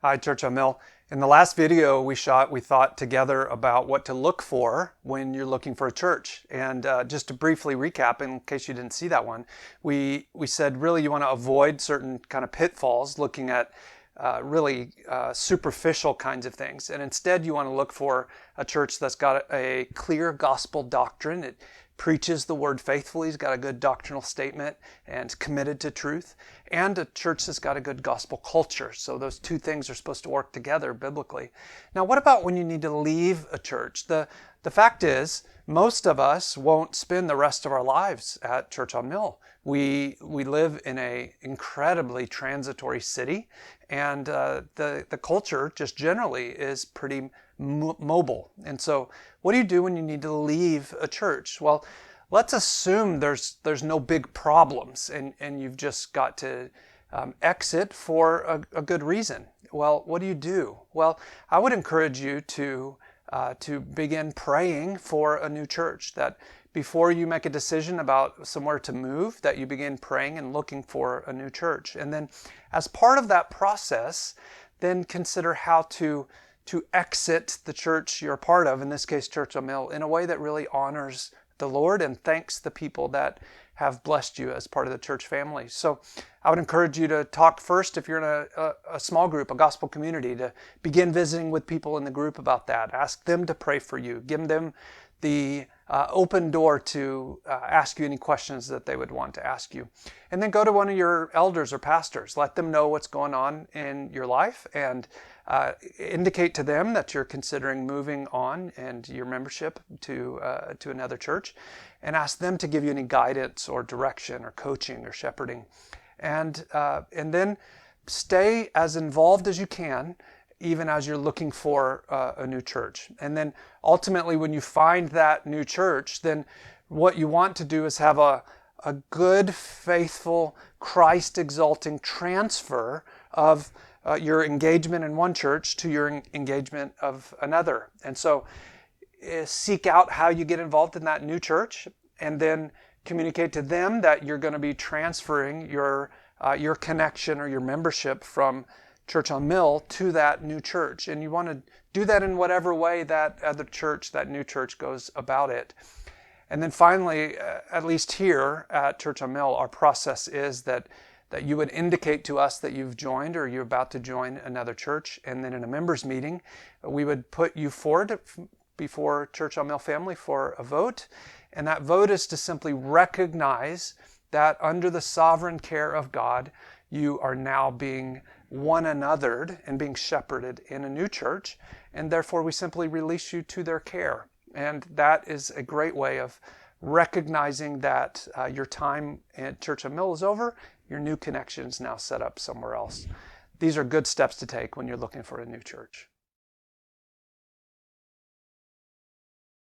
Hi, Church on Mill. In the last video we shot, we thought together about what to look for when you're looking for a church. And just to briefly recap, in case you didn't see that one, we said really you want to avoid certain kind of pitfalls, looking at really superficial kinds of things. And instead you want to look for a church that's got a clear gospel doctrine. It preaches the word faithfully, has got a good doctrinal statement and committed to truth, and a church that's got a good gospel culture. So those two things are supposed to work together biblically. Now, what about when you need to leave a church? The fact is, most of us won't spend the rest of our lives at Church on Mill. We live in an incredibly transitory city, and the culture just generally is pretty mobile. And so what do you do when you need to leave a church? Well, let's assume there's no big problems and you've just got to exit for a good reason. Well, what do you do? Well, I would encourage you to begin praying for a new church, that before you make a decision about somewhere to move, that you begin praying and looking for a new church. And then as part of that process, then consider how to exit the church you're a part of, in this case Church on Mill, in a way that really honors the Lord and thanks the people that have blessed you as part of the church family. So I would encourage you to talk first, if you're in a small group, a gospel community, to begin visiting with people in the group about that. Ask them to pray for you. Give them the open door to ask you any questions that they would want to ask you. And then go to one of your elders or pastors. Let them know what's going on in your life and indicate to them that you're considering moving on and your membership to another church, and ask them to give you any guidance or direction or coaching or shepherding. And then stay as involved as you can, even as you're looking for a new church. And then ultimately, when you find that new church, then what you want to do is have a good, faithful, Christ-exalting transfer of your engagement in one church to your engagement of another. And so seek out how you get involved in that new church, and then communicate to them that you're going to be transferring your connection or your membership from Church on Mill to that new church. And you want to do that in whatever way that new church goes about it. And then finally, at least here at Church on Mill, our process is that you would indicate to us that you've joined or you're about to join another church. And then in a members meeting, we would put you forward before Church on Mill family for a vote. And that vote is to simply recognize that under the sovereign care of God, you are now being one anothered and being shepherded in a new church, and therefore we simply release you to their care. And that is a great way of recognizing that your time at Church on Mill is over, your new connection is now set up somewhere else. These are good steps to take when you're looking for a new church.